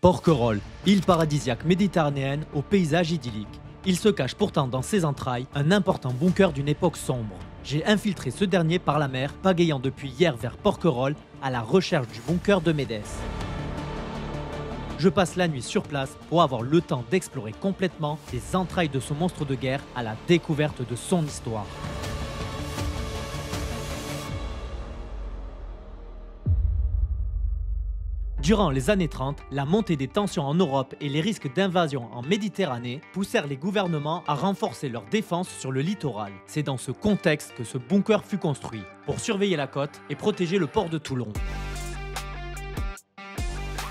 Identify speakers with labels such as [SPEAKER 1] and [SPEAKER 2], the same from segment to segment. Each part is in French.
[SPEAKER 1] Porquerolles, île paradisiaque méditerranéenne aux paysages idylliques. Il se cache pourtant dans ses entrailles un important bunker d'une époque sombre. J'ai infiltré ce dernier par la mer, pagayant depuis hier vers Porquerolles à la recherche du bunker de Médès. Je passe la nuit sur place pour avoir le temps d'explorer complètement les entrailles de ce monstre de guerre à la découverte de son histoire. Durant les années 30, la montée des tensions en Europe et les risques d'invasion en Méditerranée poussèrent les gouvernements à renforcer leur défense sur le littoral. C'est dans ce contexte que ce bunker fut construit, pour surveiller la côte et protéger le port de Toulon.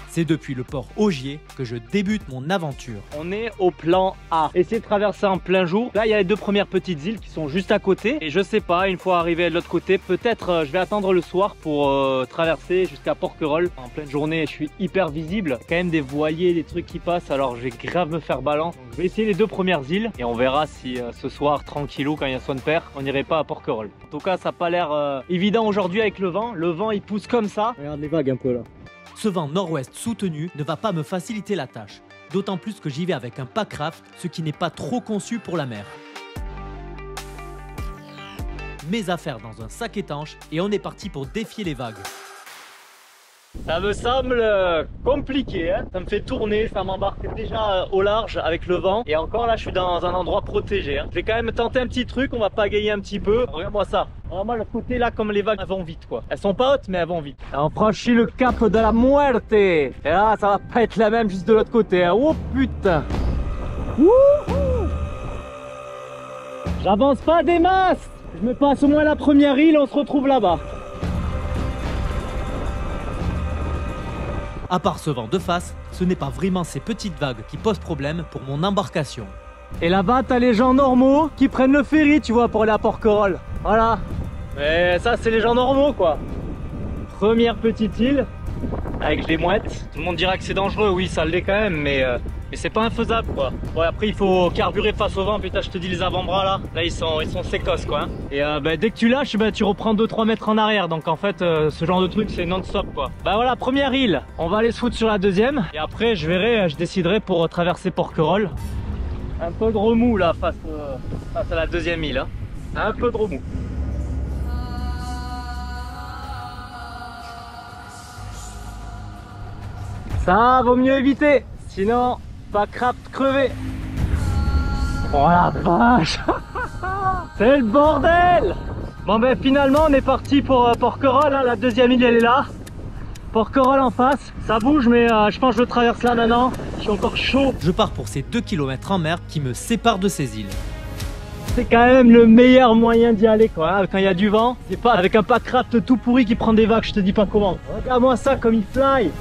[SPEAKER 1] C'est depuis le port Augier que je débute mon aventure.
[SPEAKER 2] On est au plan A. Essayez de traverser en plein jour. Là, il y a les deux premières petites îles qui sont juste à côté. Et je sais pas, une fois arrivé de l'autre côté, peut-être je vais attendre le soir pour traverser jusqu'à Porquerolles. En pleine journée, je suis hyper visible. Il y a quand même des voiliers, des trucs qui passent, alors je vais grave me faire balance. Donc, je vais essayer les deux premières îles et on verra si ce soir, tranquillou, quand il y a soin de père, on n'irait pas à Porquerolles. En tout cas, ça n'a pas l'air évident aujourd'hui avec le vent. Le vent, il pousse comme ça. Regarde les vagues un peu là.
[SPEAKER 1] Ce vent nord-ouest soutenu ne va pas me faciliter la tâche, d'autant plus que j'y vais avec un packraft, ce qui n'est pas trop conçu pour la mer. Mes affaires dans un sac étanche et on est parti pour défier les vagues.
[SPEAKER 2] Ça me semble compliqué, hein. Ça me fait tourner, ça m'embarque déjà au large avec le vent. Et encore là, je suis dans un endroit protégé, hein. Je vais quand même tenter un petit truc, on va pagayer un petit peu. Regarde-moi ça. Vraiment le côté là, comme les vagues, elles vont vite quoi. Elles sont pas hautes, mais elles vont vite. Et on franchit le cap de la muerte. Et là, ça va pas être la même juste de l'autre côté, hein. Oh putain. Wouhou. J'avance pas des masses. Je me passe au moins la première île, on se retrouve là-bas.
[SPEAKER 1] À part ce vent de face, ce n'est pas vraiment ces petites vagues qui posent problème pour mon embarcation.
[SPEAKER 2] Et là-bas, t'as les gens normaux qui prennent le ferry, tu vois, pour aller à Porquerolles. Voilà. Mais ça, c'est les gens normaux, quoi. Première petite île, avec les mouettes. Tout le monde dira que c'est dangereux, oui, ça l'est quand même, mais c'est pas infaisable, quoi. Bon, après, il faut carburer face au vent. Putain, je te dis, les avant-bras, là, ils sont sécos, quoi. Hein. Et dès que tu lâches, tu reprends 2-3 mètres en arrière. Donc, en fait, ce genre de truc, c'est non-stop, quoi. Bah voilà, première île. On va aller se foutre sur la deuxième. Et après, je verrai, je déciderai pour traverser Porquerolles. Un peu de remous, là, face à la deuxième île. Hein. Un peu de remous. Ça, vaut mieux éviter. Sinon, pas craft crevé. Oh la vache. C'est le bordel. Bon ben finalement on est parti pour Porquerolles, hein. La deuxième île elle est là. Porquerolles en face, ça bouge mais je pense que je traverse là maintenant. Je suis encore chaud.
[SPEAKER 1] Je pars pour ces 2 km en mer qui me séparent de ces îles.
[SPEAKER 2] C'est quand même le meilleur moyen d'y aller quoi, hein. Quand il y a du vent. C'est pas avec un packraft tout pourri qui prend des vagues, je te dis pas comment. Regarde-moi ça comme il fly.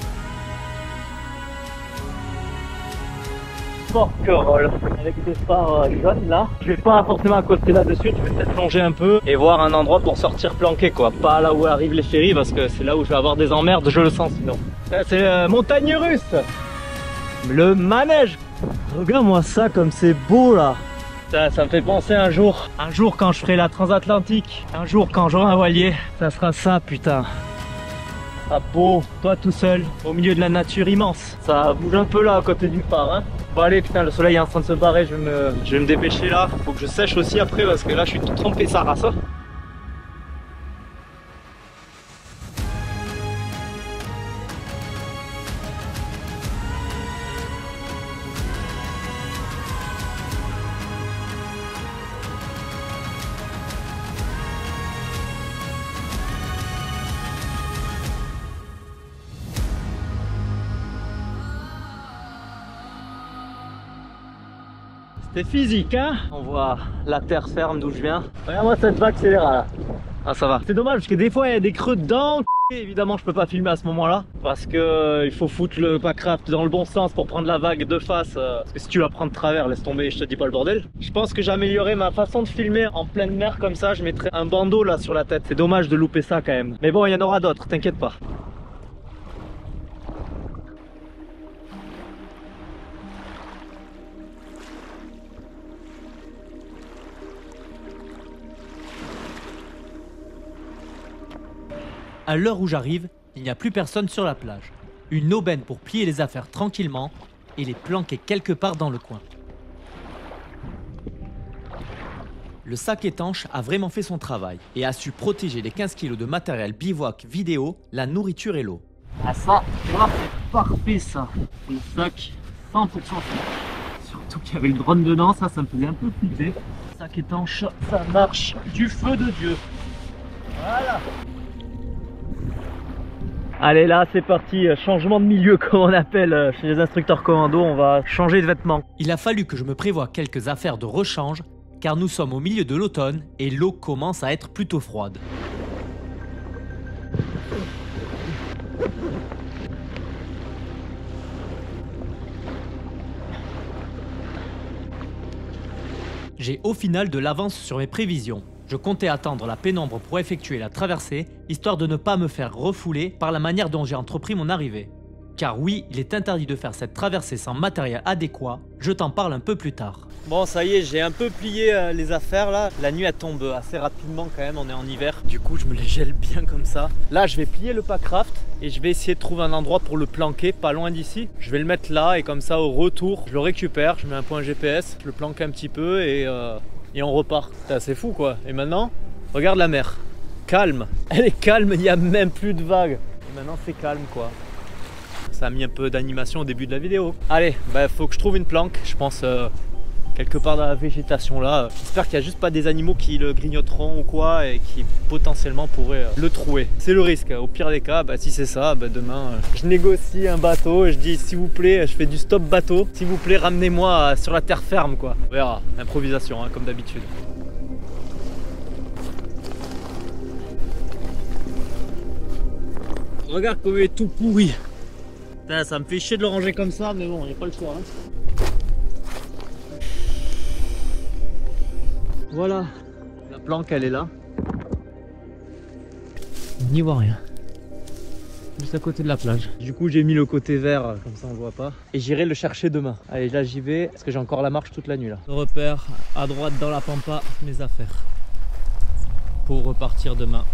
[SPEAKER 2] Porquerolles avec des phares jaunes là. Je vais pas forcément accoster là-dessus, je vais peut-être plonger un peu et voir un endroit pour sortir planqué quoi. Pas là où arrivent les ferries parce que c'est là où je vais avoir des emmerdes, je le sens sinon. C'est montagne russe. Le manège. Regarde-moi ça comme c'est beau là. Ça me fait penser un jour quand je ferai la transatlantique, un jour quand j'aurai un voilier, ça sera ça putain. Ah beau, toi tout seul, au milieu de la nature immense. Ça bouge un peu là à côté du phare hein. Bon allez putain le soleil est en train de se barrer, je vais me dépêcher là. Faut que je sèche aussi après parce que là je suis tout trempé sa race. C'est physique hein. On voit la terre ferme d'où je viens. Regarde-moi cette vague c'est là. Ah ça va. C'est dommage parce que des fois il y a des creux dedans. Évidemment je peux pas filmer à ce moment là. Parce que il faut foutre le packraft dans le bon sens pour prendre la vague de face. Parce que si tu la prends de travers, laisse tomber, je te dis pas le bordel. Je pense que j'améliorerai ma façon de filmer en pleine mer comme ça. Je mettrai un bandeau là sur la tête. C'est dommage de louper ça quand même. Mais bon il y en aura d'autres, t'inquiète pas.
[SPEAKER 1] À l'heure où j'arrive, il n'y a plus personne sur la plage. Une aubaine pour plier les affaires tranquillement et les planquer quelque part dans le coin. Le sac étanche a vraiment fait son travail et a su protéger les 15 kg de matériel bivouac vidéo, la nourriture et l'eau.
[SPEAKER 2] Ah ça, là c'est parfait ça. Le sac 100% surtout qu'il y avait le drone dedans, ça me faisait un peu flipper. Le sac étanche, ça marche du feu de Dieu. Voilà. Allez là c'est parti, changement de milieu comme on appelle chez les instructeurs commando, on va changer de vêtements.
[SPEAKER 1] Il a fallu que je me prévoie quelques affaires de rechange car nous sommes au milieu de l'automne et l'eau commence à être plutôt froide. J'ai au final de l'avance sur mes prévisions. Je comptais attendre la pénombre pour effectuer la traversée, histoire de ne pas me faire refouler par la manière dont j'ai entrepris mon arrivée. Car oui, il est interdit de faire cette traversée sans matériel adéquat, je t'en parle un peu plus tard.
[SPEAKER 2] Bon ça y est, j'ai un peu plié les affaires là. La nuit elle tombe assez rapidement quand même, on est en hiver. Du coup je me les gèle bien comme ça. Là je vais plier le packraft et je vais essayer de trouver un endroit pour le planquer, pas loin d'ici. Je vais le mettre là et comme ça au retour, je le récupère, je mets un point GPS, je le planque un petit peu et on repart. C'est fou quoi. Et maintenant, regarde la mer. Calme. Elle est calme, il n'y a même plus de vagues. Et maintenant c'est calme quoi. Ça a mis un peu d'animation au début de la vidéo. Allez, bah faut que je trouve une planque, je pense quelque part dans la végétation là. J'espère qu'il n'y a juste pas des animaux qui le grignoteront ou quoi et qui potentiellement pourraient le trouer. C'est le risque. Au pire des cas, bah, si c'est ça, bah, demain je négocie un bateau et je dis s'il vous plaît, je fais du stop bateau. S'il vous plaît, ramenez-moi sur la terre ferme quoi. On verra. Improvisation hein, comme d'habitude. Regarde comme il est tout pourri. Putain, ça me fait chier de le ranger comme ça, mais bon, il n'y a pas le choix. Hein. Voilà, la planque elle est là. On n'y voit rien. Juste à côté de la plage. Du coup j'ai mis le côté vert, comme ça on voit pas. Et j'irai le chercher demain. Allez là j'y vais, parce que j'ai encore la marche toute la nuit là. Je repère à droite dans la pampa mes affaires. Pour repartir demain.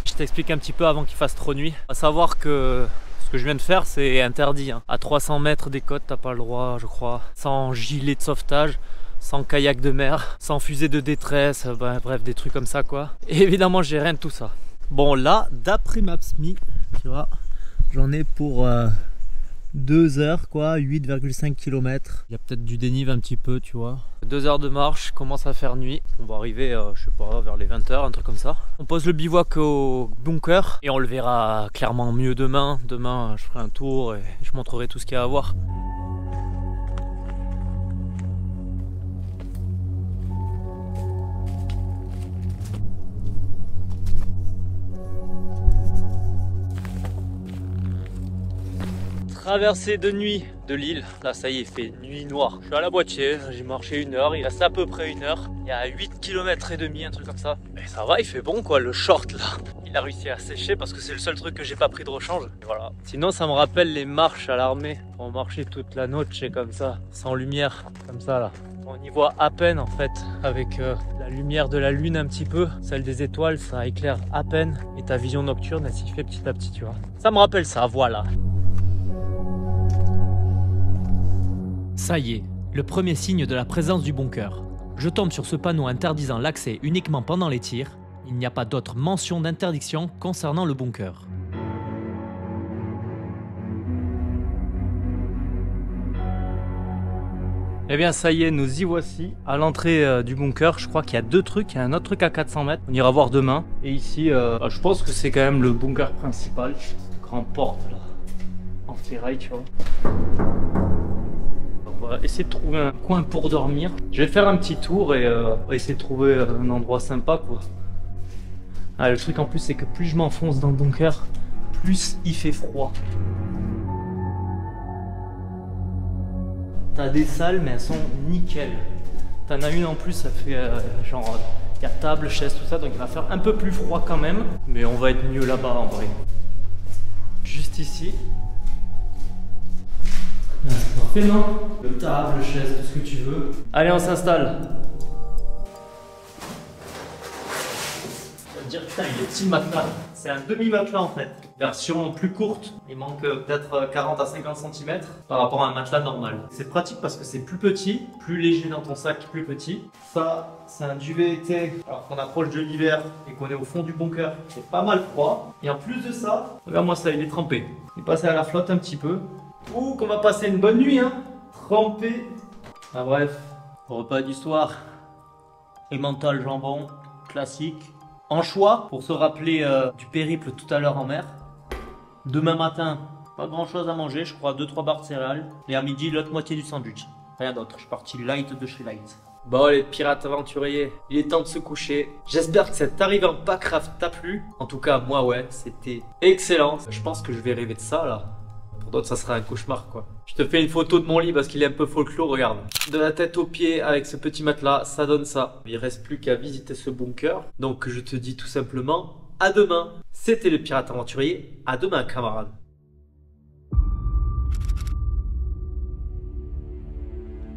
[SPEAKER 2] Je t'explique un petit peu avant qu'il fasse trop nuit. À savoir que ce que je viens de faire c'est interdit. Hein. À 300 mètres des côtes t'as pas le droit je crois. Sans gilet de sauvetage. Sans kayak de mer, sans fusée de détresse, ben, bref des trucs comme ça quoi. Et évidemment j'ai rien de tout ça. Bon là, d'après Maps.me, tu vois, j'en ai pour 2 heures quoi, 8,5 km. Il y a peut-être du dénive un petit peu tu vois. 2 heures de marche, commence à faire nuit. On va arriver, je sais pas, vers les 20 h, un truc comme ça. On pose le bivouac au bunker et on le verra clairement mieux demain. Demain je ferai un tour et je montrerai tout ce qu'il y a à voir. Traversée de nuit de l'île, là ça y est, il fait nuit noire. Je suis à la Boîtier, j'ai marché 1 heure, il reste à peu près 1 heure. Il y a 8 km et demi, un truc comme ça. Mais ça va, il fait bon quoi, le short là. Il a réussi à sécher parce que c'est le seul truc que j'ai pas pris de rechange. Et voilà. Sinon ça me rappelle les marches à l'armée. On marchait toute la noche comme ça, sans lumière, comme ça là. On y voit à peine en fait, avec la lumière de la lune un petit peu, celle des étoiles, ça éclaire à peine. Et ta vision nocturne, elle s'y fait petit à petit, tu vois. Ça me rappelle ça, voilà.
[SPEAKER 1] Ça y est, le premier signe de la présence du bunker. Je tombe sur ce panneau interdisant l'accès uniquement pendant les tirs. Il n'y a pas d'autre mention d'interdiction concernant le bunker.
[SPEAKER 2] Eh bien ça y est, nous y voici à l'entrée du bunker. Je crois qu'il y a 2 trucs, il y a un autre truc à 400 mètres. On ira voir demain. Et ici, je pense que c'est quand même le bunker principal. Cette grande porte là, en ferraille, tu vois. On va essayer de trouver un coin pour dormir. Je vais faire un petit tour et on va essayer de trouver un endroit sympa quoi. Ah, le truc en plus c'est que plus je m'enfonce dans le bunker, plus il fait froid. T'as des salles mais elles sont nickel. T'en as une en plus, ça fait genre, il y a table, chaise, tout ça, donc il va faire un peu plus froid quand même. Mais on va être mieux là-bas en vrai. Juste ici. C'est parfait non? Le table, chaise, tout ce que tu veux. Allez, on s'installe. Tu vas me dire putain il est petit le matelas.
[SPEAKER 1] c'est un demi-matelas en fait. Version plus courte, il manque peut-être 40 à 50 cm par rapport à un matelas normal. C'est pratique parce que c'est plus petit, plus léger dans ton sac, plus petit. Ça, c'est un duvet été, alors qu'on approche de l'hiver et qu'on est au fond du bunker, c'est pas mal froid. Et en plus de ça, regarde-moi ça, il est trempé. Il est passé à la flotte un petit peu. Ouh, qu'on va passer une bonne nuit, hein. Trempé. Ah bref, repas du soir. Emmental jambon, classique. Anchois, pour se rappeler du périple tout à l'heure en mer. Demain matin, pas grand chose à manger, je crois 2-3 barres de céréales. Et à midi, l'autre moitié du sandwich. Rien d'autre, je suis parti light de chez Light. Bon les pirates aventuriers, il est temps de se coucher. J'espère que cette arrivée en Packraft t'a plu. En tout cas, moi ouais, c'était excellent. Je pense que je vais rêver de ça là. Pour d'autres, ça sera un cauchemar quoi. Je te fais une photo de mon lit parce qu'il est un peu folklore, regarde. De la tête aux pieds avec ce petit matelas, ça donne ça. Il reste plus qu'à visiter ce bunker. Donc je te dis tout simplement, à demain. C'était le pirate aventurier, à demain camarades.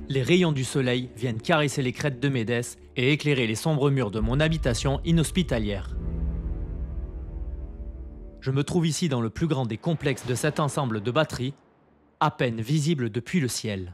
[SPEAKER 1] Les rayons du soleil viennent caresser les crêtes de Médès et éclairer les sombres murs de mon habitation inhospitalière. Je me trouve ici dans le plus grand des complexes de cet ensemble de batteries, à peine visible depuis le ciel.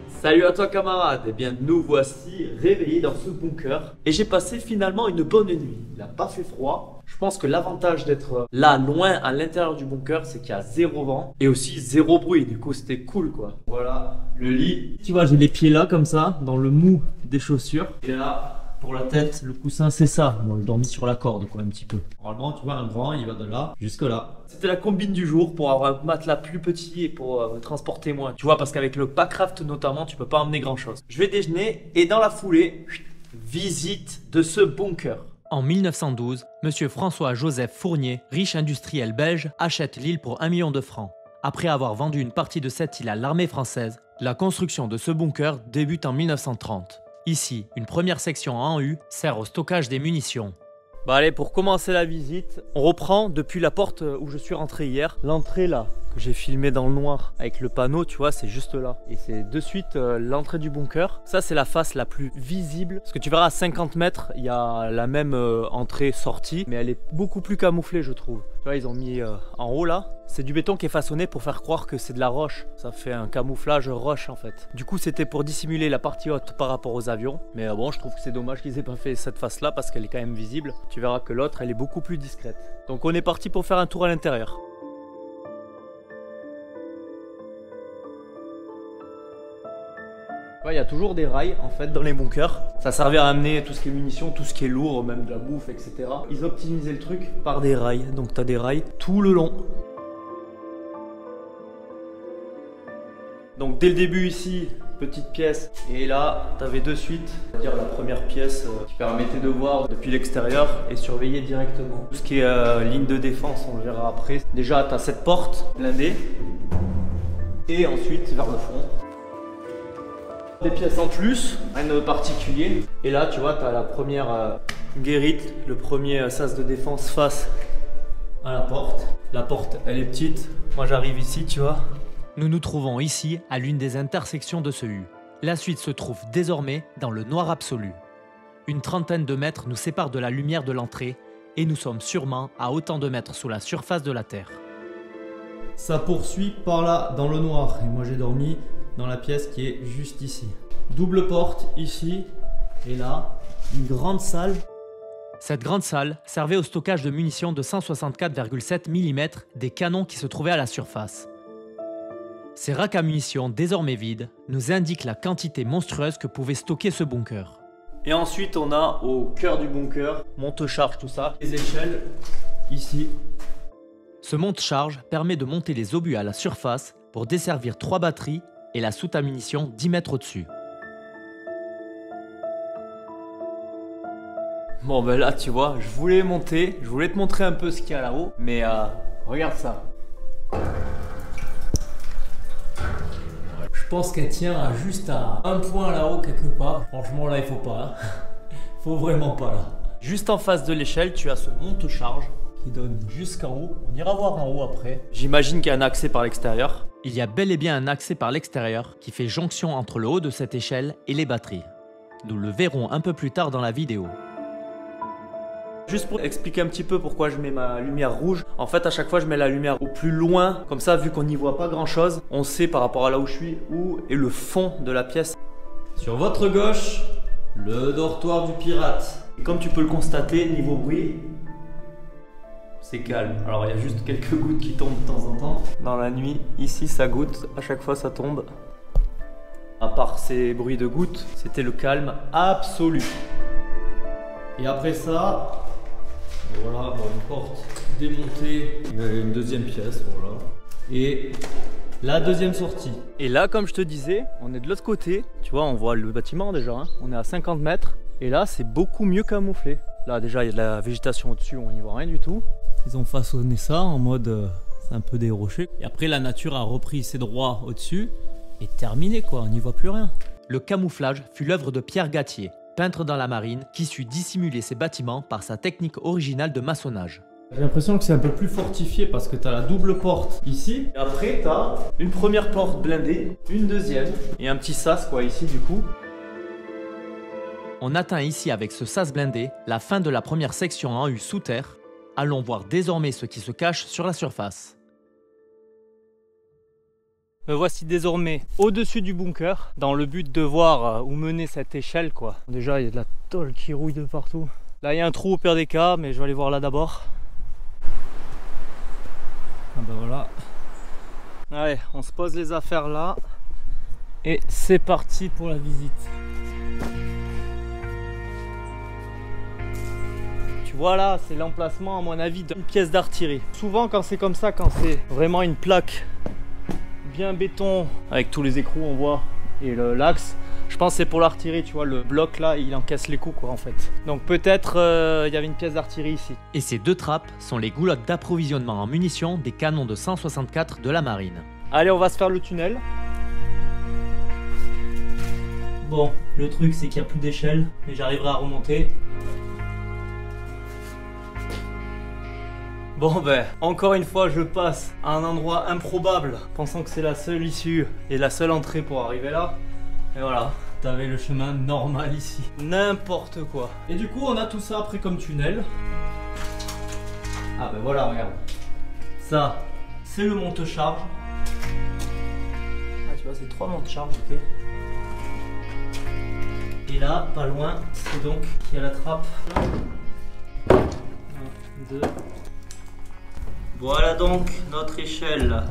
[SPEAKER 1] Salut à toi camarade, eh bien nous voici réveillés dans ce bunker et j'ai passé finalement une bonne nuit. Il n'a pas fait froid. Je pense que l'avantage d'être là loin à l'intérieur du bunker, c'est qu'il y a zéro vent et aussi zéro bruit. Du coup c'était cool quoi. Voilà le lit. Tu vois, j'ai les pieds là comme ça, dans le mou des chaussures. Et là, pour la tête, le coussin c'est ça. Moi je dormis sur la corde quoi un petit peu. Normalement tu vois un grand, il va de là jusque là. C'était la combine du jour pour avoir un matelas plus petit et pour me transporter moins. Tu vois, parce qu'avec le Packraft notamment, tu peux pas emmener grand chose. Je vais déjeuner et dans la foulée, visite de ce bunker. En 1912, monsieur François-Joseph Fournier, riche industriel belge, achète l'île pour 1 million de francs. Après avoir vendu une partie de cette île à l'armée française, la construction de ce bunker débute en 1930. Ici, une première section en U sert au stockage des munitions. Bah allez, pour commencer la visite, on reprend depuis la porte où je suis rentré hier. L'entrée là, que j'ai filmé dans le noir avec le panneau, tu vois, c'est juste là. Et c'est de suite l'entrée du bunker. Ça, c'est la face la plus visible. Parce que tu verras à 50 mètres, il y a la même entrée-sortie, mais elle est beaucoup plus camouflée, je trouve. Tu vois, ils ont mis en haut là. C'est du béton qui est façonné pour faire croire que c'est de la roche. Ça fait un camouflage roche en fait. Du coup, c'était pour dissimuler la partie haute par rapport aux avions. Mais bon, je trouve que c'est dommage qu'ils aient pas fait cette face là parce qu'elle est quand même visible. Tu verras que l'autre, elle est beaucoup plus discrète. Donc on est parti pour faire un tour à l'intérieur. Il y a toujours des rails en fait dans les bunkers. Ça servait à amener tout ce qui est munitions, tout ce qui est lourd, même de la bouffe, etc. Ils optimisaient le truc par des rails. Donc tu as des rails tout le long. Donc dès le début ici, petite pièce. Et là, tu avais de suite, c'est-à-dire la première pièce qui permettait de voir depuis l'extérieur et surveiller directement. Tout ce qui est ligne de défense, on le verra après. Déjà, tu as cette porte blindée. Et ensuite, vers le fond. Des pièces en plus, rien de particulier. Et là, tu vois, tu as la première guérite, le premier sas de défense face à la porte. La porte, elle est petite. Moi, j'arrive ici, tu vois. Nous nous trouvons ici à l'une des intersections de ce U. La suite se trouve désormais dans le noir absolu. Une trentaine de mètres nous séparent de la lumière de l'entrée et nous sommes sûrement à autant de mètres sous la surface de la Terre. Ça poursuit par là, dans le noir. Et moi, j'ai dormi dans la pièce qui est juste ici. Double porte ici et là, une grande salle. Cette grande salle servait au stockage de munitions de 164,7 mm des canons qui se trouvaient à la surface. Ces racks à munitions désormais vides nous indiquent la quantité monstrueuse que pouvait stocker ce bunker. Et ensuite on a au cœur du bunker, monte-charge tout ça, les échelles ici. Ce monte-charge permet de monter les obus à la surface pour desservir 3 batteries et la soute à munitions 10 mètres au-dessus. Bon ben là tu vois, je voulais monter, je voulais te montrer un peu ce qu'il y a là-haut, mais regarde ça. Je pense qu'elle tient juste à un point là-haut quelque part. Franchement là il faut pas, hein. Faut vraiment pas là. Juste en face de l'échelle, tu as ce monte-charge qui donne jusqu'en haut. On ira voir en haut après. J'imagine qu'il y a un accès par l'extérieur. Il y a bel et bien un accès par l'extérieur qui fait jonction entre le haut de cette échelle et les batteries. Nous le verrons un peu plus tard dans la vidéo.
[SPEAKER 2] Juste pour expliquer un petit peu pourquoi je mets ma lumière rouge. En fait, à chaque fois, je mets la lumière au plus loin. Comme ça, vu qu'on n'y voit pas grand-chose, on sait par rapport à là où je suis, où est le fond de la pièce. Sur votre gauche, le dortoir du pirate. Et comme tu peux le constater, niveau bruit, c'est calme. Alors, il y a juste quelques gouttes qui tombent de temps en temps. Dans la nuit, ici, ça goutte. À chaque fois, ça tombe. À part ces bruits de gouttes, c'était le calme absolu. Et après ça... Voilà, une porte démontée, une deuxième pièce, voilà. Et la deuxième sortie. Et là, comme je te disais, on est de l'autre côté. Tu vois, on voit le bâtiment déjà, hein. On est à 50 mètres. Et là, c'est beaucoup mieux camouflé. Là, déjà, il y a de la végétation au-dessus, on n'y voit rien du tout. Ils ont façonné ça en mode, c'est un peu des rochers. Et après, la nature a repris ses droits au-dessus. Et terminé, quoi, on n'y voit plus rien.
[SPEAKER 1] Le camouflage fut l'œuvre de Pierre Gatier, peintre dans la marine, qui sut dissimuler ses bâtiments par sa technique originale de maçonnage.
[SPEAKER 2] J'ai l'impression que c'est un peu plus fortifié parce que tu as la double porte ici. Et après, tu as une première porte blindée, une deuxième et un petit sas quoi ici du coup.
[SPEAKER 1] On atteint ici avec ce sas blindé la fin de la première section en U sous terre. Allons voir désormais ce qui se cache sur la surface.
[SPEAKER 2] Me voici désormais au-dessus du bunker dans le but de voir où mener cette échelle quoi. Déjà il y a de la tôle qui rouille de partout. Là il y a un trou au pire des cas mais je vais aller voir là d'abord. Ah bah voilà. Allez, on se pose les affaires là et c'est parti pour la visite. Tu vois là, c'est l'emplacement à mon avis d'une pièce d'artillerie. Souvent quand c'est comme ça, quand c'est vraiment une plaque bien béton avec tous les écrous on voit et l'axe, je pense que c'est pour l'artillerie, tu vois, le bloc là il encaisse les coups quoi en fait. Donc peut-être il y avait une pièce d'artillerie ici.
[SPEAKER 1] Et ces deux trappes sont les goulottes d'approvisionnement en munitions des canons de 164 de la marine.
[SPEAKER 2] Allez, on va se faire le tunnel. Bon, le truc c'est qu'il n'y a plus d'échelle, mais j'arriverai à remonter. Bon ben, encore une fois je passe à un endroit improbable, pensant que c'est la seule issue et la seule entrée pour arriver là. Et voilà, t'avais le chemin normal ici. N'importe quoi. Et du coup on a tout ça après comme tunnel. Ah ben voilà, regarde. Ça, c'est le monte-charge. Ah tu vois, c'est 3 monte-charge, ok. Et là, pas loin, c'est donc qu'il y a la trappe. 1, 2... Voilà donc notre échelle.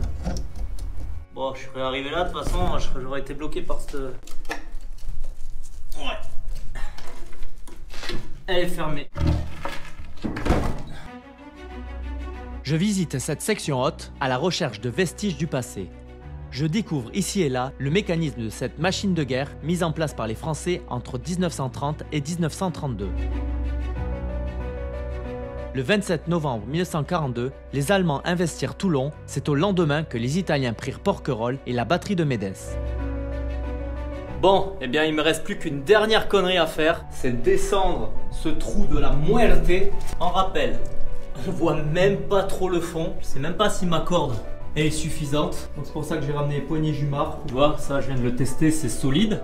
[SPEAKER 2] Bon, je serais arrivé là, de toute façon, j'aurais été bloqué par cette... Ouais. Elle est fermée.
[SPEAKER 1] Je visite cette section haute à la recherche de vestiges du passé. Je découvre ici et là le mécanisme de cette machine de guerre mise en place par les Français entre 1930 et 1932. Le 27 novembre 1942, les Allemands investirent Toulon. C'est au lendemain que les Italiens prirent Porquerolles et la batterie de Médès.
[SPEAKER 2] Bon, eh bien il me reste plus qu'une dernière connerie à faire, c'est descendre ce trou de la muerte. En rappel, on voit même pas trop le fond, je sais même pas si ma corde est suffisante. Donc c'est pour ça que j'ai ramené les poignées Jumar. Tu vois, ça je viens de le tester, c'est solide.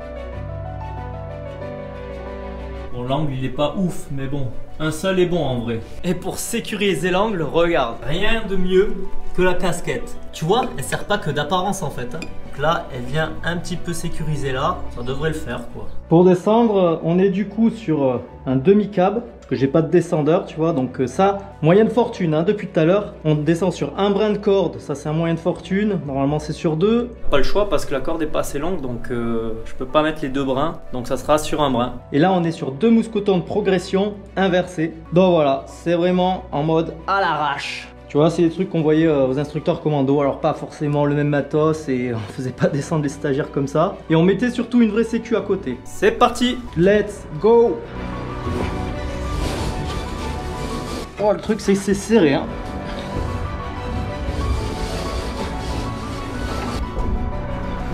[SPEAKER 2] Bon, l'angle il est pas ouf, mais bon, un seul est bon en vrai. Et pour sécuriser l'angle, regarde, rien de mieux que la casquette. Tu vois, elle sert pas que d'apparence en fait. Donc là, elle vient un petit peu sécuriser là, ça devrait le faire quoi. Pour descendre, on est du coup sur un demi-cab, parce que j'ai pas de descendeur, tu vois, donc ça, moyenne fortune, hein, depuis tout à l'heure. On descend sur un brin de corde, ça c'est un moyen de fortune, normalement c'est sur 2. Pas le choix parce que la corde est pas assez longue, donc je peux pas mettre les 2 brins, donc ça sera sur un brin. Et là on est sur 2 mousquetons de progression inversés. Donc voilà, c'est vraiment en mode à l'arrache. Tu vois, c'est des trucs qu'on voyait aux instructeurs commando, alors pas forcément le même matos et on faisait pas descendre les stagiaires comme ça. Et on mettait surtout une vraie sécu à côté. C'est parti! Let's go! Oh, le truc c'est serré, hein.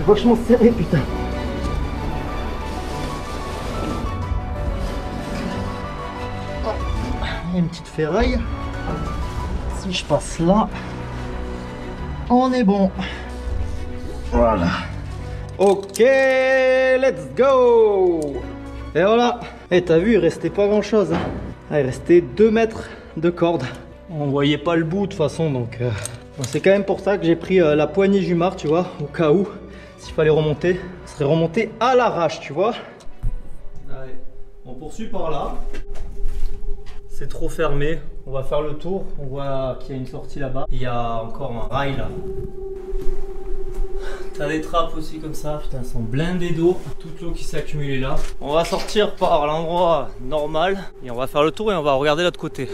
[SPEAKER 2] Vachement serré, putain. Oh, il y a une petite ferraille. Si je passe là, on est bon. Voilà. Ok, let's go. Et voilà. Et t'as vu, il restait pas grand chose. Hein. Ah, il restait 2 mètres de corde. On voyait pas le bout de toute façon, donc c'est quand même pour ça que j'ai pris la poignée Jumar, tu vois, au cas où, s'il fallait remonter, ce serait remonté à l'arrache, tu vois. Allez, on poursuit par là. C'est trop fermé, on va faire le tour, on voit qu'il y a une sortie là-bas. Il y a encore un rail là. T'as des trappes aussi comme ça, putain, elles sont blindées d'eau, toute l'eau qui s'est accumulée là. On va sortir par l'endroit normal et on va faire le tour et on va regarder l'autre côté.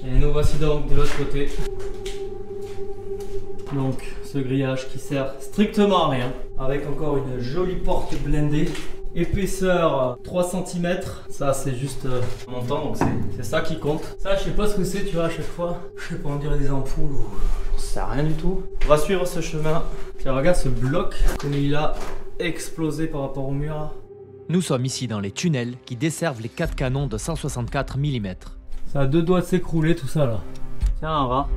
[SPEAKER 2] Et nous voici donc de l'autre côté. Donc ce grillage qui sert strictement à rien, avec encore une jolie porte blindée. Épaisseur 3 cm, ça c'est juste montant, donc c'est ça qui compte. Ça je sais pas ce que c'est, tu vois, à chaque fois. Je sais pas, on dirait des ampoules ou j'en sais rien du tout. On va suivre ce chemin. Tiens, regarde ce bloc, comme il a explosé par rapport au mur.
[SPEAKER 1] Nous sommes ici dans les tunnels qui desservent les 4 canons de 164 mm.
[SPEAKER 2] Ça a 2 doigts de s'écrouler tout ça là. Tiens, un rat.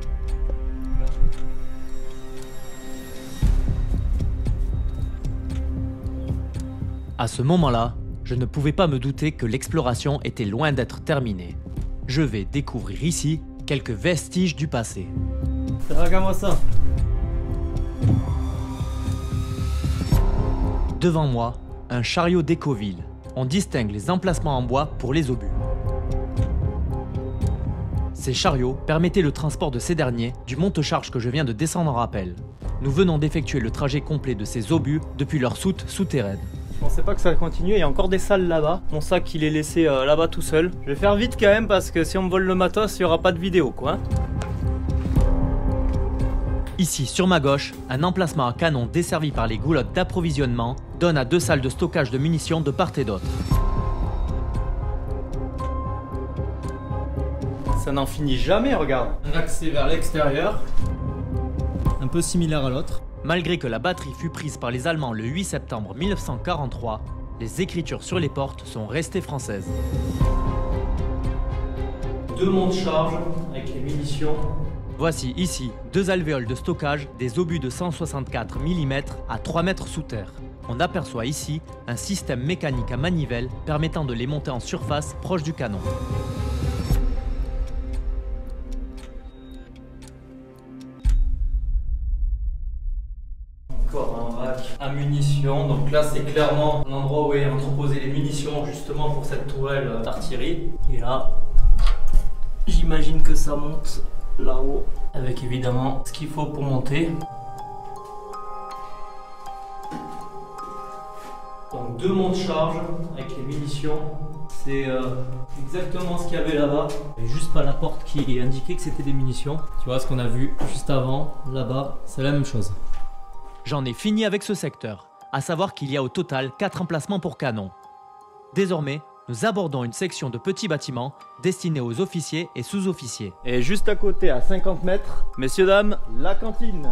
[SPEAKER 1] À ce moment-là, je ne pouvais pas me douter que l'exploration était loin d'être terminée. Je vais découvrir ici quelques vestiges du passé.
[SPEAKER 2] Regarde-moi ça.
[SPEAKER 1] Devant moi, un chariot d'Écoville. On distingue les emplacements en bois pour les obus. Ces chariots permettaient le transport de ces derniers du monte-charge que je viens de descendre en rappel. Nous venons d'effectuer le trajet complet de ces obus depuis leur soute souterraine.
[SPEAKER 2] Je pensais pas que ça allait continuer, il y a encore des salles là-bas. Mon sac il est laissé là-bas tout seul. Je vais faire vite quand même parce que si on me vole le matos, il n'y aura pas de vidéo quoi. Hein.
[SPEAKER 1] Ici, sur ma gauche, un emplacement à canon desservi par les goulottes d'approvisionnement donne à 2 salles de stockage de munitions de part et d'autre.
[SPEAKER 2] Ça n'en finit jamais, regarde. Un accès vers l'extérieur, un peu similaire à l'autre.
[SPEAKER 1] Malgré que la batterie fut prise par les Allemands le 8 septembre 1943, les écritures sur les portes sont restées françaises.
[SPEAKER 2] 2 monte-charge avec les munitions.
[SPEAKER 1] Voici ici 2 alvéoles de stockage des obus de 164 mm à 3 mètres sous terre. On aperçoit ici un système mécanique à manivelle permettant de les monter en surface proche du canon.
[SPEAKER 2] Encore un rack à munitions, donc là c'est clairement l'endroit où est entreposé les munitions justement pour cette tourelle d'artillerie. Et là, j'imagine que ça monte là-haut avec évidemment ce qu'il faut pour monter. Donc 2 monte-charge avec les munitions, c'est exactement ce qu'il y avait là-bas. Et juste pas la porte qui indiquait que c'était des munitions. Tu vois ce qu'on a vu juste avant, là-bas, c'est la même chose.
[SPEAKER 1] J'en ai fini avec ce secteur, à savoir qu'il y a au total 4 emplacements pour canons. Désormais, nous abordons une section de petits bâtiments destinés aux officiers et sous-officiers.
[SPEAKER 2] Et juste à côté, à 50 mètres, messieurs, dames, la cantine.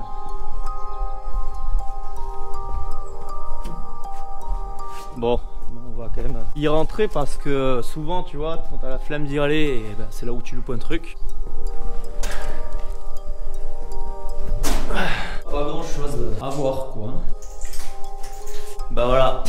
[SPEAKER 2] Bon, on va quand même y rentrer parce que souvent, tu vois, quand t'as la flemme d'y aller, c'est là où tu loupes un truc. Pas grand chose à voir quoi. Bah voilà,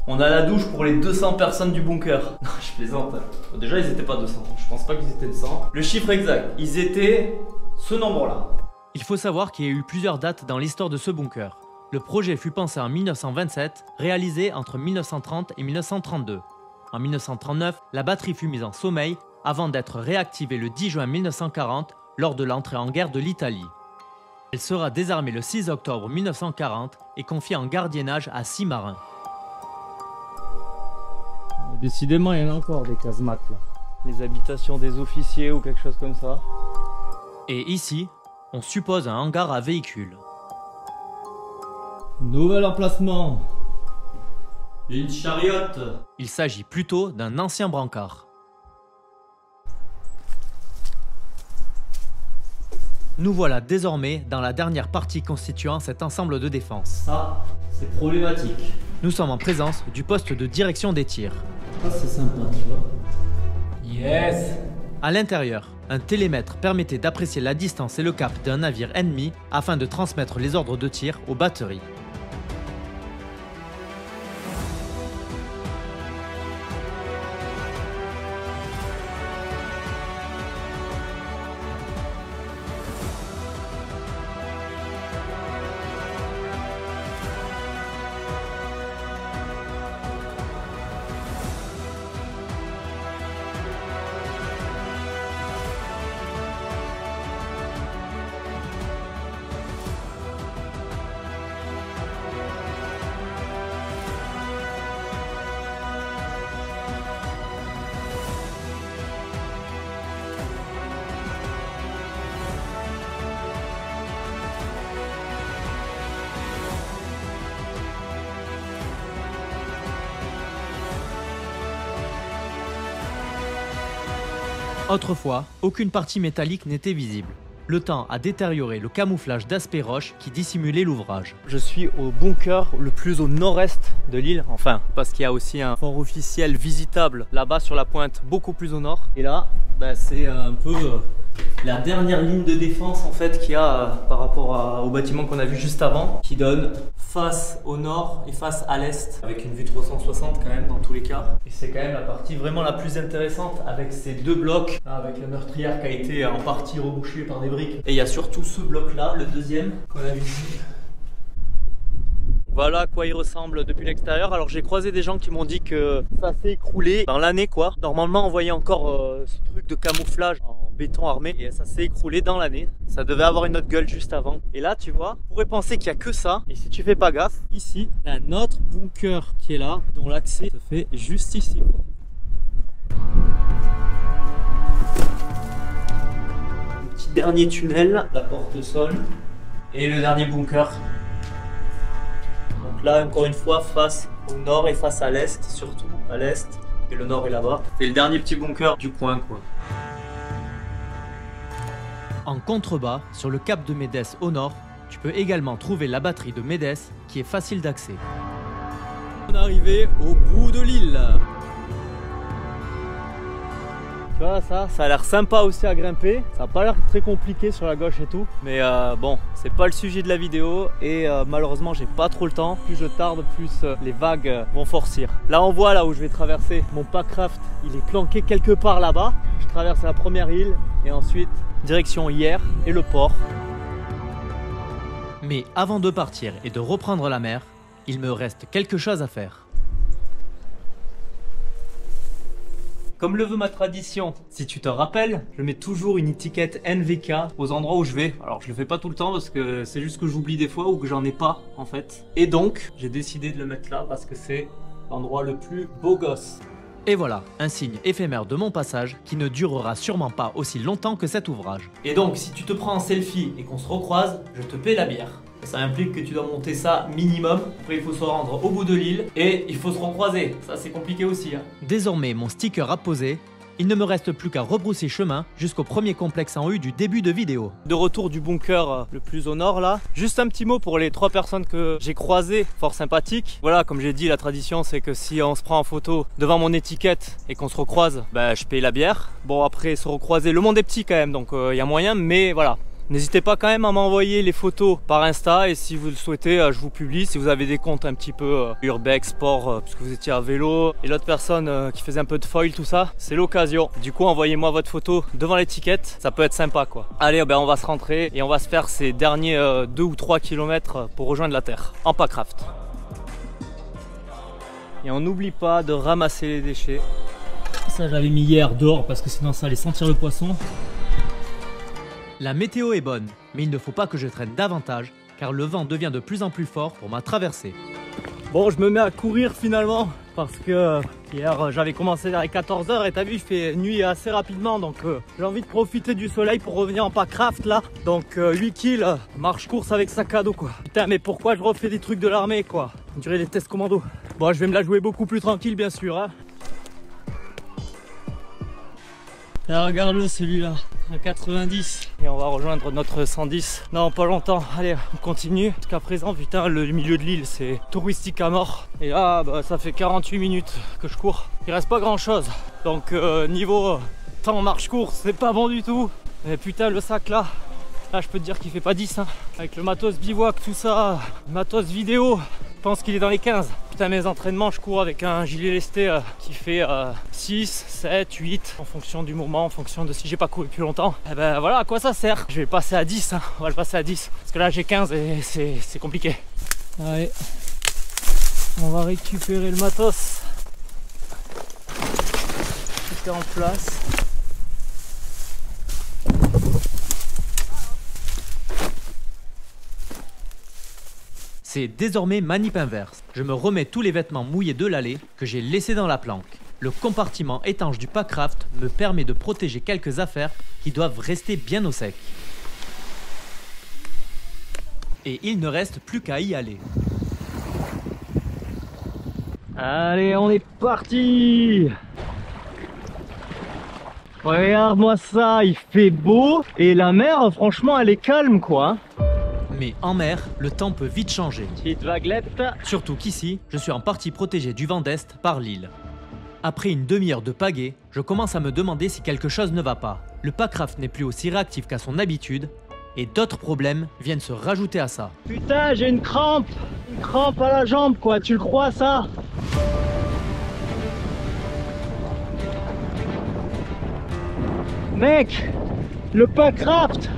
[SPEAKER 2] on a la douche pour les 200 personnes du bunker. Non, je plaisante. Déjà ils étaient pas 200, je pense pas qu'ils étaient 200. Le chiffre exact, ils étaient ce nombre là.
[SPEAKER 1] Il faut savoir qu'il y a eu plusieurs dates dans l'histoire de ce bunker. Le projet fut pensé en 1927, réalisé entre 1930 et 1932. En 1939, la batterie fut mise en sommeil avant d'être réactivée le 10 juin 1940 lors de l'entrée en guerre de l'Italie. Elle sera désarmée le 6 octobre 1940 et confiée en gardiennage à 6 marins.
[SPEAKER 2] Décidément, il y en a encore des casemates là. Les habitations des officiers ou quelque chose comme ça.
[SPEAKER 1] Et ici, on suppose un hangar à véhicules.
[SPEAKER 2] Nouvel emplacement. Une chariote.
[SPEAKER 1] Il s'agit plutôt d'un ancien brancard. Nous voilà désormais dans la dernière partie constituant cet ensemble de défense.
[SPEAKER 2] Ça, c'est problématique.
[SPEAKER 1] Nous sommes en présence du poste de direction des tirs.
[SPEAKER 2] Ça, c'est sympa, tu vois. Yes.
[SPEAKER 1] À l'intérieur, un télémètre permettait d'apprécier la distance et le cap d'un navire ennemi afin de transmettre les ordres de tir aux batteries. Autrefois, aucune partie métallique n'était visible. Le temps a détérioré le camouflage d'aspect roche qui dissimulait l'ouvrage.
[SPEAKER 2] Je suis au bunker le plus au nord-est de l'île, enfin parce qu'il y a aussi un fort officiel visitable là-bas sur la pointe beaucoup plus au nord. Et là, c'est un peu la dernière ligne de défense en fait qu'il y a par rapport au bâtiment qu'on a vu juste avant, qui donne face au nord et face à l'est, avec une vue 360 quand même dans tous les cas. Et c'est quand même la partie vraiment la plus intéressante avec ces deux blocs, là, avec la meurtrière qui a été en partie rebouchée par des briques. Et il y a surtout ce bloc là, le deuxième, qu'on a vu ici. Voilà à quoi il ressemble depuis l'extérieur. Alors j'ai croisé des gens qui m'ont dit que ça s'est écroulé dans l'année quoi. Normalement on voyait encore ce truc de camouflage en béton armé et ça s'est écroulé dans l'année. Ça devait avoir une autre gueule juste avant. Et là tu vois, on pourrait penser qu'il n'y a que ça. Et si tu fais pas gaffe, ici, il y a un autre bunker qui est là, dont l'accès se fait juste ici quoi. Un petit dernier tunnel, la porte sol et le dernier bunker. Là, encore une fois, face au nord et face à l'est, surtout à l'est, et le nord est là-bas. C'est le dernier petit bunker du coin, quoi.
[SPEAKER 1] En contrebas, sur le cap de Médès au nord, tu peux également trouver la batterie de Médès qui est facile d'accès.
[SPEAKER 2] On est arrivé au bout de l'île. Tu vois, ça a l'air sympa aussi à grimper. Ça n'a pas l'air très compliqué sur la gauche et tout. Mais bon, c'est pas le sujet de la vidéo. Et malheureusement, j'ai pas trop le temps. Plus je tarde, plus les vagues vont forcir. Là, on voit là où je vais traverser mon Packraft. Il est planqué quelque part là-bas. Je traverse la première île et ensuite direction Hyères et le port.
[SPEAKER 1] Mais avant de partir et de reprendre la mer, il me reste quelque chose à faire.
[SPEAKER 2] Comme le veut ma tradition, si tu te rappelles, je mets toujours une étiquette NVK aux endroits où je vais. Alors je le fais pas tout le temps parce que c'est juste que j'oublie des fois ou que j'en ai pas en fait. Et donc, j'ai décidé de le mettre là parce que c'est l'endroit le plus beau gosse.
[SPEAKER 1] Et voilà, un signe éphémère de mon passage qui ne durera sûrement pas aussi longtemps que cet ouvrage.
[SPEAKER 2] Et donc, si tu te prends en selfie et qu'on se recroise, je te paie la bière. Ça implique que tu dois monter ça minimum. Après, il faut se rendre au bout de l'île et il faut se recroiser. Ça, c'est compliqué aussi. Hein.
[SPEAKER 1] Désormais, mon sticker apposé, il ne me reste plus qu'à rebrousser chemin jusqu'au premier complexe en U du début de vidéo.
[SPEAKER 2] De retour du bunker le plus au nord là. Juste un petit mot pour les 3 personnes que j'ai croisées, fort sympathiques. Voilà, comme j'ai dit, la tradition c'est que si on se prend en photo devant mon étiquette et qu'on se recroise, je paye la bière. Bon, après se recroiser, le monde est petit quand même, donc il y a moyen, mais voilà. N'hésitez pas quand même à m'envoyer les photos par Insta et si vous le souhaitez, je vous publie. Si vous avez des comptes un petit peu urbex, sport, parce que vous étiez à vélo et l'autre personne qui faisait un peu de foil, tout ça, c'est l'occasion. Du coup, envoyez-moi votre photo devant l'étiquette, ça peut être sympa quoi. Allez, on va se rentrer et on va se faire ces derniers 2 ou 3 km pour rejoindre la terre en Packraft. Et on n'oublie pas de ramasser les déchets. Ça, j'avais mis hier dehors parce que sinon ça allait sentir le poisson.
[SPEAKER 1] La météo est bonne, mais il ne faut pas que je traîne davantage, car le vent devient de plus en plus fort pour ma traversée.
[SPEAKER 2] Bon, je me mets à courir finalement, parce que hier j'avais commencé vers les 14 h et t'as vu, il fait nuit assez rapidement, donc j'ai envie de profiter du soleil pour revenir en Packraft là. Donc 8 kills, marche-course avec sac à dos quoi. Putain, mais pourquoi je refais des trucs de l'armée quoi? On dirait les tests commando. Bon, je vais me la jouer beaucoup plus tranquille bien sûr. Hein. Là, regarde-le celui-là, à 90. Et on va rejoindre notre 110. Non, pas longtemps. Allez, on continue. Jusqu'à présent, putain, le milieu de l'île, c'est touristique à mort. Et là, ça fait 48 minutes que je cours. Il reste pas grand-chose. Donc, niveau temps marche-course, c'est pas bon du tout. Mais putain, le sac là, je peux te dire qu'il fait pas 10. Hein. Avec le matos bivouac, tout ça, matos vidéo, je pense qu'il est dans les 15. Putain, mes entraînements, je cours avec un gilet lesté qui fait 6, 7, 8 en fonction du moment, en fonction de si j'ai pas couru plus longtemps. Et voilà à quoi ça sert. Je vais passer à 10, hein. On va le passer à 10 parce que là j'ai 15 et c'est compliqué. Allez, on va récupérer le matos. Tout est en place.
[SPEAKER 1] C'est désormais manip inverse. Je me remets tous les vêtements mouillés de l'allée que j'ai laissés dans la planque. Le compartiment étanche du Packraft me permet de protéger quelques affaires qui doivent rester bien au sec. Et il ne reste plus qu'à y aller.
[SPEAKER 2] Allez, on est parti! Regarde-moi ça, il fait beau et la mer, franchement, elle est calme quoi.
[SPEAKER 1] Mais en mer, le temps peut vite changer.
[SPEAKER 2] Petite vaguelette.
[SPEAKER 1] Surtout qu'ici, je suis en partie protégé du vent d'est par l'île. Après une demi-heure de pagaie, je commence à me demander si quelque chose ne va pas. Le packraft n'est plus aussi réactif qu'à son habitude et d'autres problèmes viennent se rajouter à ça.
[SPEAKER 2] Putain, j'ai une crampe à la jambe quoi, tu le crois ça? Mec, le packraft,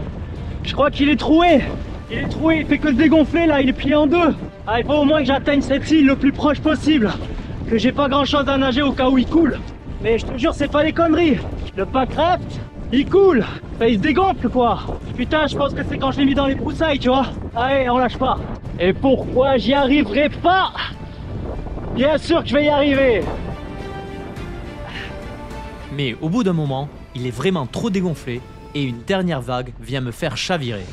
[SPEAKER 2] je crois qu'il est troué. Il est troué, il fait que se dégonfler là, il est plié en deux. Ah, il faut au moins que j'atteigne cette île le plus proche possible. Que j'ai pas grand chose à nager au cas où il coule. Mais je te jure, c'est pas des conneries. Le packraft, il coule. Enfin, il se dégonfle quoi. Putain, je pense que c'est quand je l'ai mis dans les broussailles, tu vois. Allez, on lâche pas. Et pourquoi j'y arriverai pas? Bien sûr que je vais y arriver.
[SPEAKER 1] Mais au bout d'un moment, il est vraiment trop dégonflé et une dernière vague vient me faire chavirer.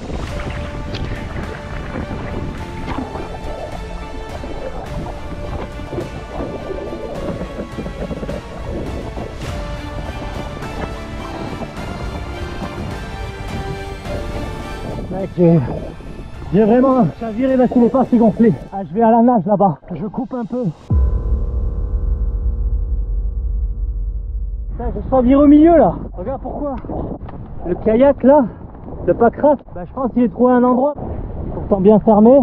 [SPEAKER 2] Mec, j'ai vraiment chaviré parce qu'il est pas assez gonflé. Ah, je vais à la nage là-bas, je coupe un peu. Putain, je chavire au milieu là. Regarde pourquoi. Le kayak là, le packraft, bah, je pense qu'il est trouvé un endroit pourtant bien fermé.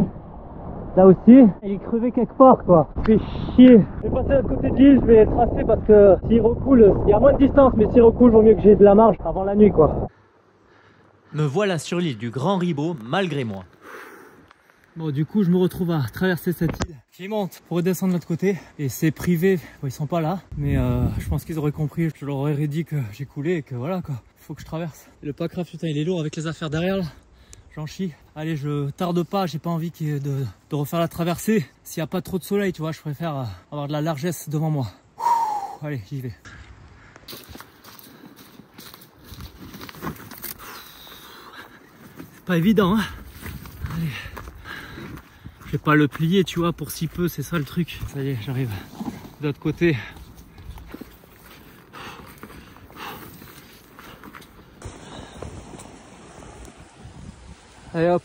[SPEAKER 2] Là aussi, il est crevé quelque part quoi. Fait chier. Je vais passer à côté de l'île, je vais tracer parce que s'il recoule, il y a moins de distance, mais s'il recoule, vaut mieux que j'ai de la marge avant la nuit quoi.
[SPEAKER 1] Me voilà sur l'île du Grand Ribot malgré moi.
[SPEAKER 3] Bon, du coup, je me retrouve à traverser cette île qui monte pour redescendre de l'autre côté. Et c'est privé, bon, ils sont pas là. Mais je pense qu'ils auraient compris, je leur aurais dit que j'ai coulé et que voilà quoi, faut que je traverse. Et le packraft, putain, il est lourd avec les affaires derrière là. J'en chie. Allez, je tarde pas, j'ai pas envie de refaire la traversée. S'il n'y a pas trop de soleil, tu vois, je préfère avoir de la largesse devant moi. Allez, j'y vais. C'est pas évident, hein. Allez. Je vais pas le plier, tu vois, pour si peu, c'est ça le truc. Ça y est, j'arrive de l'autre côté. Allez hop,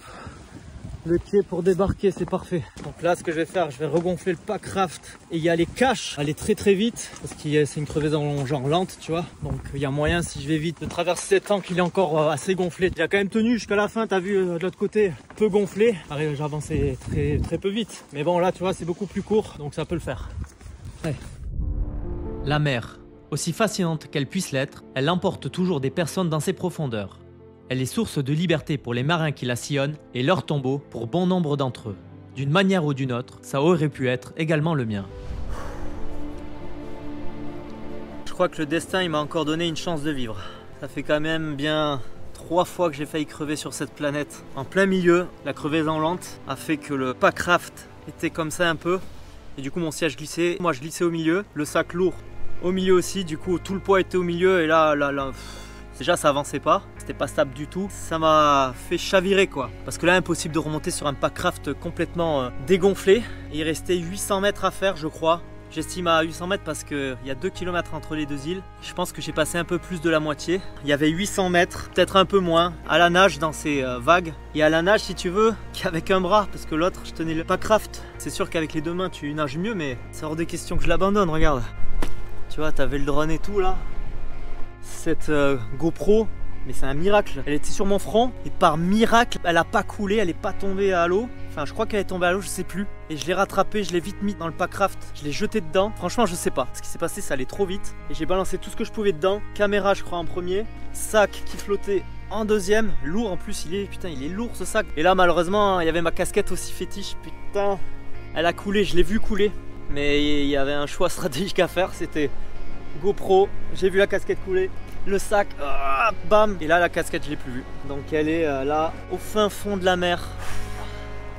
[SPEAKER 3] le quai pour débarquer, c'est parfait. Donc là, ce que je vais faire, je vais regonfler le packraft et y aller cash, aller très vite, parce que c'est une crevaison genre lente, tu vois. Donc il y a moyen, si je vais vite, de traverser tant qu'il est encore assez gonflé. Il a quand même tenu jusqu'à la fin, t'as vu de l'autre côté, peu gonflé. J'ai avancé très peu vite. Mais bon là, tu vois, c'est beaucoup plus court, donc ça peut le faire. Ouais.
[SPEAKER 1] La mer, aussi fascinante qu'elle puisse l'être, elle emporte toujours des personnes dans ses profondeurs. Elle est source de liberté pour les marins qui la sillonnent et leur tombeau pour bon nombre d'entre eux. D'une manière ou d'une autre, ça aurait pu être également le mien.
[SPEAKER 3] Je crois que le destin il m'a encore donné une chance de vivre. Ça fait quand même bien 3 fois que j'ai failli crever sur cette planète. En plein milieu, la crevaison lente a fait que le packraft était comme ça un peu. Et du coup mon siège glissait, moi je glissais au milieu, le sac lourd au milieu aussi, du coup tout le poids était au milieu et là déjà ça avançait pas, c'était pas stable du tout. Ça m'a fait chavirer quoi. Parce que là impossible de remonter sur un packraft complètement dégonflé. Et il restait 800 mètres à faire je crois. J'estime à 800 mètres parce qu'il y a 2 km entre les deux îles. Je pense que j'ai passé un peu plus de la moitié. Il y avait 800 mètres, peut-être un peu moins, à la nage dans ces vagues. Et à la nage si tu veux, qu'avec un bras, parce que l'autre je tenais le packraft. C'est sûr qu'avec les 2 mains tu nages mieux, mais c'est hors de question que je l'abandonne, regarde. Tu vois, t'avais le drone et tout là. Cette GoPro, mais c'est un miracle. Elle était sur mon front et par miracle, elle a pas coulé, elle est pas tombée à l'eau. Enfin, je crois qu'elle est tombée à l'eau, je sais plus. Et je l'ai rattrapée, je l'ai vite mis dans le packraft. Je l'ai jeté dedans. Franchement, je sais pas. Ce qui s'est passé, ça allait trop vite. Et j'ai balancé tout ce que je pouvais dedans. Caméra, je crois, en premier. Sac qui flottait en deuxième. Lourd en plus, il est lourd ce sac. Et là, malheureusement, il y avait ma casquette aussi fétiche. Putain, elle a coulé, je l'ai vu couler. Mais il y avait un choix stratégique à faire. C'était GoPro. J'ai vu la casquette couler. Le sac, bam. Et là, la casquette, je l'ai plus vue. Donc elle est là, au fin fond de la mer.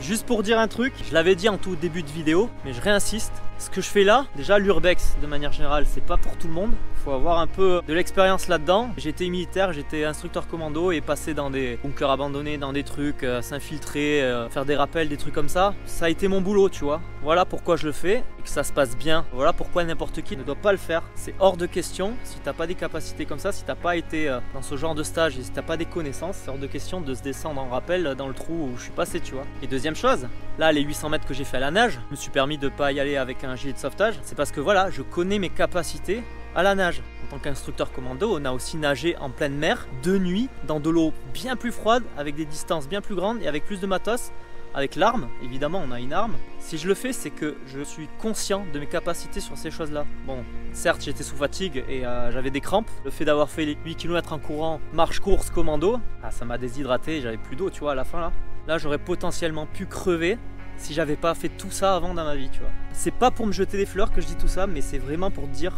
[SPEAKER 3] Juste pour dire un truc, je l'avais dit en tout début de vidéo, mais je réinsiste. Ce que je fais là, déjà l'urbex de manière générale, c'est pas pour tout le monde. faut avoir un peu de l'expérience là-dedans. J'étais militaire, j'étais instructeur commando et passer dans des bunkers abandonnés, dans des trucs, s'infiltrer, faire des rappels, des trucs comme ça. Ça a été mon boulot, tu vois. Voilà pourquoi je le fais et que ça se passe bien. Voilà pourquoi n'importe qui ne doit pas le faire. C'est hors de question. Si t'as pas des capacités comme ça, si t'as pas été dans ce genre de stage et si t'as pas des connaissances, c'est hors de question de se descendre en rappel dans le trou où je suis passé, tu vois. Et deuxième chose, là les 800 mètres que j'ai fait à la nage, je me suis permis de pas y aller avec un gilet de sauvetage. C'est parce que voilà, je connais mes capacités à la nage. En tant qu'instructeur commando, on a aussi nagé en pleine mer, de nuit, dans de l'eau bien plus froide, avec des distances bien plus grandes et avec plus de matos. Avec l'arme, évidemment on a une arme. Si je le fais, c'est que je suis conscient de mes capacités sur ces choses-là. Bon, certes j'étais sous fatigue et j'avais des crampes. Le fait d'avoir fait les 8 km en courant, marche-course, commando, ça m'a déshydraté, j'avais plus d'eau, tu vois, à la fin là. Là j'aurais potentiellement pu crever si j'avais pas fait tout ça avant dans ma vie, tu vois. C'est pas pour me jeter des fleurs que je dis tout ça, mais c'est vraiment pour te dire,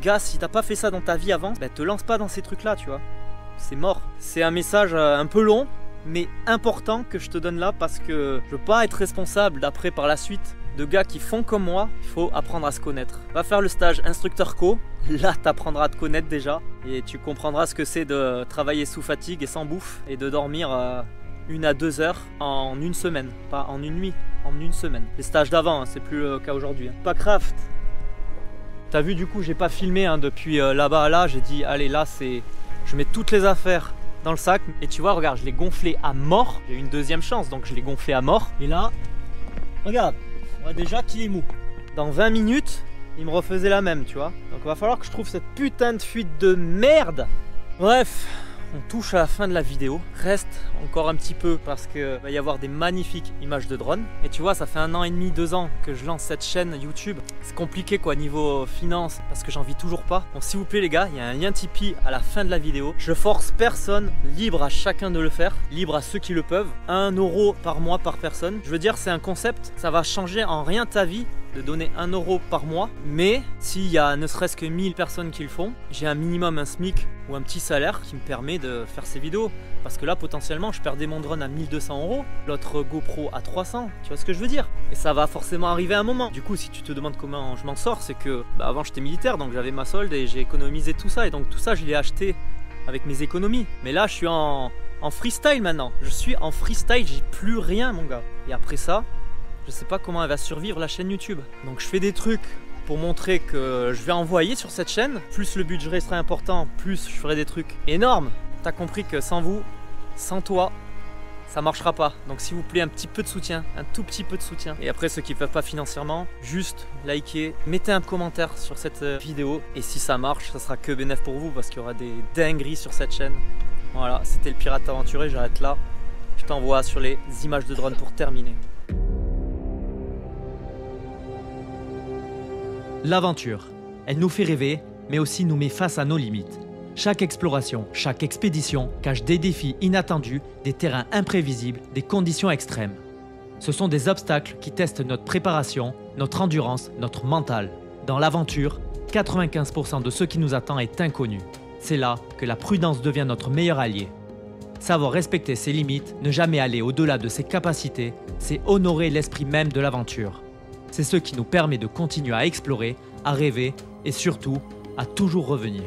[SPEAKER 3] gars, si t'as pas fait ça dans ta vie avant, te lance pas dans ces trucs-là, tu vois. C'est mort. C'est un message un peu long, mais important que je te donne là parce que je veux pas être responsable d'après par la suite de gars qui font comme moi. Il faut apprendre à se connaître. Va faire le stage instructeur co, là tu apprendras à te connaître déjà et tu comprendras ce que c'est de travailler sous fatigue et sans bouffe et de dormir 1 à 2 heures en une semaine, pas en une nuit, en une semaine. Les stages d'avant, c'est plus le cas aujourd'hui. Packraft. T'as vu, du coup j'ai pas filmé depuis là-bas à là, j'ai dit allez là c'est, je mets toutes les affaires dans le sac et tu vois, regarde, je l'ai gonflé à mort. J'ai eu une deuxième chance, donc je l'ai gonflé à mort. Et là, regarde, on voit déjà qu'il est mou. Dans 20 minutes, il me refaisait la même, tu vois. Donc il va falloir que je trouve cette putain de fuite de merde. Bref, on touche à la fin de la vidéo. Reste encore un petit peu parce qu'il va y avoir des magnifiques images de drone. Et tu vois, ça fait 1 an et demi, 2 ans que je lance cette chaîne YouTube. C'est compliqué quoi niveau finance parce que j'en vis toujours pas. Donc s'il vous plaît les gars, il y a un lien Tipeee à la fin de la vidéo. Je force personne, libre à chacun de le faire, libre à ceux qui le peuvent. 1 € par mois par personne. Je veux dire, c'est un concept, ça va changer en rien ta vie de donner 1 € par mois, mais s'il y a ne serait-ce que 1000 personnes qui le font, j'ai un minimum, un SMIC ou un petit salaire qui me permet de faire ces vidéos. Parce que là, potentiellement, je perdais mon drone à 1 200 €, l'autre GoPro à 300, tu vois ce que je veux dire? Et ça va forcément arriver à un moment. Du coup, si tu te demandes comment je m'en sors, c'est que avant j'étais militaire, donc j'avais ma solde et j'ai économisé tout ça. Et donc tout ça, je l'ai acheté avec mes économies. Mais là, je suis en freestyle maintenant. Je suis en freestyle, j'ai plus rien, mon gars. Et après ça, je sais pas comment elle va survivre la chaîne YouTube. Donc je fais des trucs pour montrer que je vais envoyer sur cette chaîne. Plus le budget sera important, plus je ferai des trucs énormes. T'as compris que sans vous, sans toi, ça marchera pas. Donc s'il vous plaît, un petit peu de soutien, un tout petit peu de soutien. Et après ceux qui ne peuvent pas financièrement, juste likez, mettez un commentaire sur cette vidéo. Et si ça marche, ça sera que bénéf pour vous parce qu'il y aura des dingueries sur cette chaîne. Voilà, c'était le Pirate Aventuré, j'arrête là. Je t'envoie sur les images de drone pour terminer.
[SPEAKER 1] L'aventure, elle nous fait rêver, mais aussi nous met face à nos limites. Chaque exploration, chaque expédition cache des défis inattendus, des terrains imprévisibles, des conditions extrêmes. Ce sont des obstacles qui testent notre préparation, notre endurance, notre mental. Dans l'aventure, 95% de ce qui nous attend est inconnu. C'est là que la prudence devient notre meilleur allié. Savoir respecter ses limites, ne jamais aller au-delà de ses capacités, c'est honorer l'esprit même de l'aventure. C'est ce qui nous permet de continuer à explorer, à rêver et surtout à toujours revenir.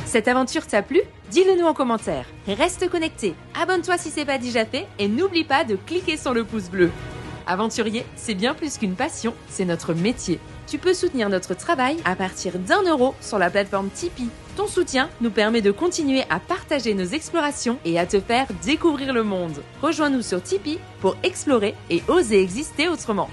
[SPEAKER 4] Cette aventure t'a plu? Dis-le nous en commentaire. Reste connecté, abonne-toi si c'est pas déjà fait et n'oublie pas de cliquer sur le pouce bleu. Aventurier, c'est bien plus qu'une passion, c'est notre métier. Tu peux soutenir notre travail à partir d'1 € sur la plateforme Tipeee. Ton soutien nous permet de continuer à partager nos explorations et à te faire découvrir le monde. Rejoins-nous sur Tipeee pour explorer et oser exister autrement.